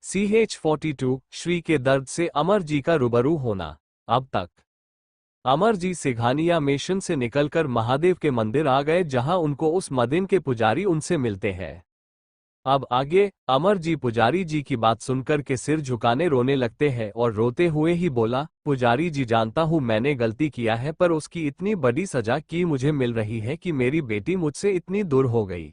CH42 Shri के दर्द से अमर जी का रूबरू होना। अब तक अमर जी सिंघानिया मिशन से निकलकर महादेव के मंदिर आ गए, जहां उनको उस मदिन के पुजारी उनसे मिलते हैं। अब आगे अमर जी पुजारी जी की बात सुनकर के सिर झुकाने रोने लगते हैं और रोते हुए ही बोला, पुजारी जी जानता हूं मैंने गलती किया है, पर उसकी इतनी बड़ी सजा की मुझे मिल रही है कि मेरी बेटी मुझसे इतनी दूर हो गई।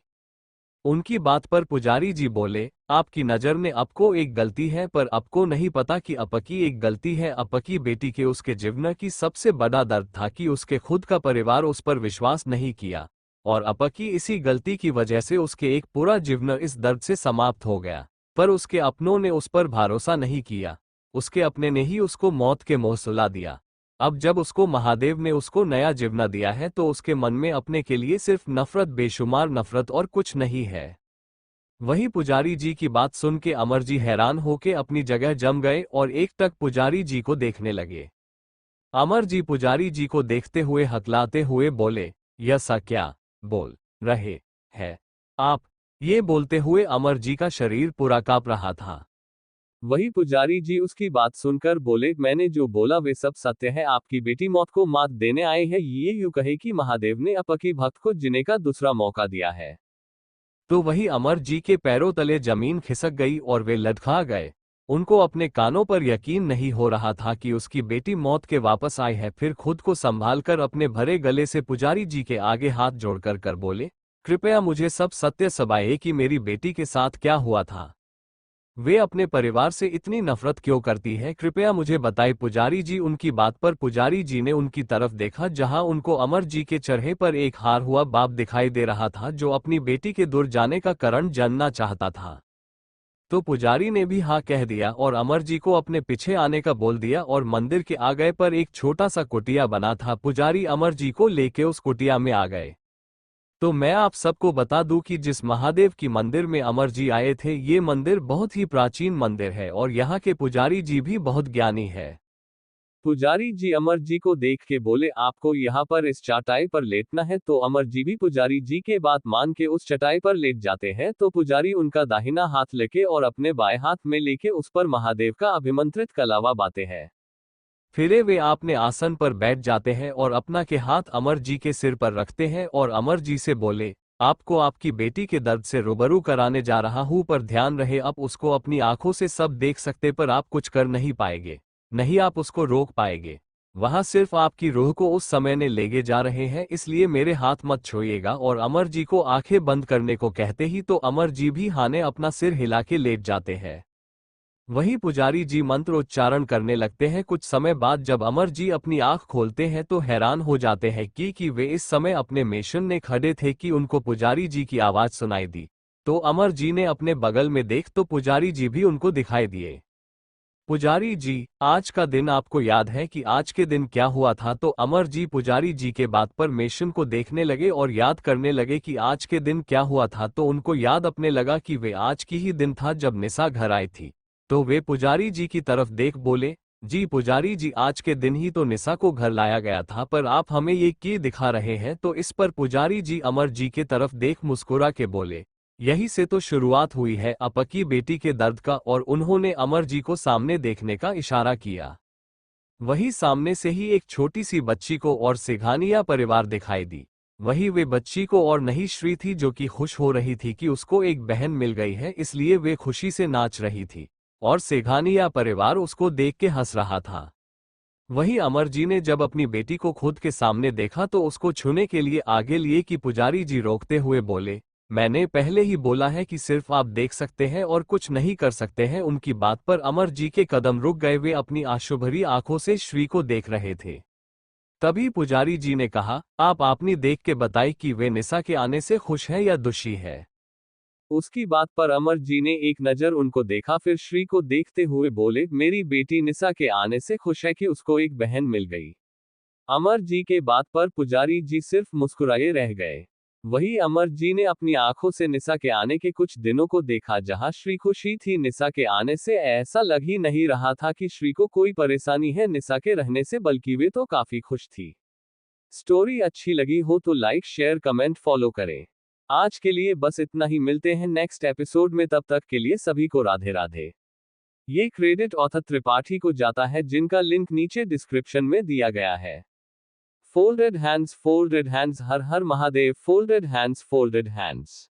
उनकी बात पर पुजारी जी बोले, आपकी नज़र में आपको एक गलती है, पर आपको नहीं पता कि आपकी एक गलती है। आपकी बेटी के उसके जीवन की सबसे बड़ा दर्द था कि उसके खुद का परिवार उस पर विश्वास नहीं किया, और आपकी इसी गलती की वजह से उसके एक पूरा जीवन इस दर्द से समाप्त हो गया। पर उसके अपनों ने उस पर भरोसा नहीं किया, उसके अपने ने ही उसको मौत के मुंह सुला दिया। अब जब उसको महादेव ने उसको नया जीवन दिया है तो उसके मन में अपने के लिए सिर्फ नफरत, बेशुमार नफरत, और कुछ नहीं है। वही पुजारी जी की बात सुन के अमर जी हैरान होके अपनी जगह जम गए और एक टक पुजारी जी को देखने लगे। अमर जी पुजारी जी को देखते हुए हकलाते हुए बोले, यह सा क्या बोल रहे हैं आप? ये बोलते हुए अमर जी का शरीर पूरा कांप रहा था। वही पुजारी जी उसकी बात सुनकर बोले, मैंने जो बोला वे सब सत्य है। आपकी बेटी मौत को मात देने आए हैं, ये यूं कहे कि महादेव ने आपकी भक्त को जीने का दूसरा मौका दिया है। तो वही अमर जी के पैरों तले जमीन खिसक गई और वे लटका गए। उनको अपने कानों पर यकीन नहीं हो रहा था कि उसकी बेटी मौत के वापस आई है। फिर खुद को संभालकर अपने भरे गले से पुजारी जी के आगे हाथ जोड़कर कर बोले, कृपया मुझे सब सत्य बताइए कि मेरी बेटी के साथ क्या हुआ था। वे अपने परिवार से इतनी नफरत क्यों करती है, कृपया मुझे बताए। पुजारी जी उनकी बात पर पुजारी जी ने उनकी तरफ देखा, जहां उनको अमर जी के चेहरे पर एक हार हुआ बाप दिखाई दे रहा था, जो अपनी बेटी के दूर जाने का कारण जानना चाहता था। तो पुजारी ने भी हाँ कह दिया और अमर जी को अपने पीछे आने का बोल दिया, और मंदिर के आगे पर एक छोटा सा कुटिया बना था। पुजारी अमर जी को लेके उस कुटिया में आ गए। तो मैं आप सबको बता दूं कि जिस महादेव की मंदिर में अमर जी आए थे, ये मंदिर बहुत ही प्राचीन मंदिर है और यहाँ के पुजारी जी भी बहुत ज्ञानी है। पुजारी जी अमर जी को देख के बोले, आपको यहाँ पर इस चटाई पर लेटना है। तो अमर जी भी पुजारी जी के बात मान के उस चटाई पर लेट जाते हैं। तो पुजारी उनका दाहिना हाथ लेके और अपने बाएं हाथ में लेके उस पर महादेव का अभिमंत्रित कलावा बाते हैं। फिर वे आपने आसन पर बैठ जाते हैं और अपना के हाथ अमर जी के सिर पर रखते हैं और अमर जी से बोले, आपको आपकी बेटी के दर्द से रूबरू कराने जा रहा हूं, पर ध्यान रहे आप उसको अपनी आंखों से सब देख सकते, पर आप कुछ कर नहीं पाएंगे, नहीं आप उसको रोक पाएंगे। वहां सिर्फ आपकी रूह को उस समय ने लेगे जा रहे हैं, इसलिए मेरे हाथ मत छूइएगा। और अमर जी को आंखें बंद करने को कहते ही तो अमर जी भी हाने अपना सिर हिला के लेट जाते हैं। वही पुजारी जी मंत्र उच्चारण करने लगते हैं। कुछ समय बाद जब अमर जी अपनी आंख खोलते हैं तो हैरान हो जाते हैं कि वे इस समय अपने मिशन में खड़े थे कि उनको पुजारी जी की आवाज सुनाई दी। तो अमर जी ने अपने बगल में देख तो पुजारी जी भी उनको दिखाई दिए। पुजारी जी, आज का दिन आपको याद है कि आज के दिन क्या हुआ था? तो अमर जी पुजारी जी के बात पर मिशन को देखने लगे और याद करने लगे कि आज के दिन क्या हुआ था। तो उनको याद अपने लगा कि वे आज की ही दिन था जब निशा घर आई थी। तो वे पुजारी जी की तरफ देख बोले, जी पुजारी जी, आज के दिन ही तो निशा को घर लाया गया था, पर आप हमें ये क्यों दिखा रहे हैं? तो इस पर पुजारी जी अमर जी के तरफ देख मुस्कुरा के बोले, यही से तो शुरुआत हुई है आपकी बेटी के दर्द का। और उन्होंने अमर जी को सामने देखने का इशारा किया। वही सामने से ही एक छोटी सी बच्ची को और सिंघानिया परिवार दिखाई दी। वही वे बच्ची को और नहीं श्री थी, जो कि खुश हो रही थी कि उसको एक बहन मिल गई है, इसलिए वे खुशी से नाच रही थी और सिंघानिया परिवार उसको देख के हंस रहा था। वही अमर जी ने जब अपनी बेटी को खुद के सामने देखा तो उसको छूने के लिए आगे लिए कि पुजारी जी रोकते हुए बोले, मैंने पहले ही बोला है कि सिर्फ आप देख सकते हैं और कुछ नहीं कर सकते हैं। उनकी बात पर अमर जी के कदम रुक गए। वे अपनी आंसू-भरी आंखों से श्री को देख रहे थे। तभी पुजारी जी ने कहा, आप आपने देख के बताई कि वे निशा के आने से खुश है या दुखी है। उसकी बात पर अमर जी ने एक नजर उनको देखा, फिर श्री को देखते हुए बोले, मेरी बेटी निशा के आने से खुश है कि उसको एक बहन मिल गई। अमर जी के बात पर पुजारी जी सिर्फ मुस्कुराए रह गए। वही अमर जी ने अपनी आंखों से निशा के आने के कुछ दिनों को देखा, जहां श्री खुशी थी निशा के आने से। ऐसा लग ही नहीं रहा था कि श्री को कोई परेशानी है निशा के रहने से, बल्कि वे तो काफी खुश थी। स्टोरी अच्छी लगी हो तो लाइक शेयर कमेंट फॉलो करें। आज के लिए बस इतना ही, मिलते हैं नेक्स्ट एपिसोड में, तब तक के लिए सभी को राधे राधे। ये क्रेडिट ऑथर त्रिपाठी को जाता है, जिनका लिंक नीचे डिस्क्रिप्शन में दिया गया है। Folded hands, Har Har Mahadev, folded hands, folded hands.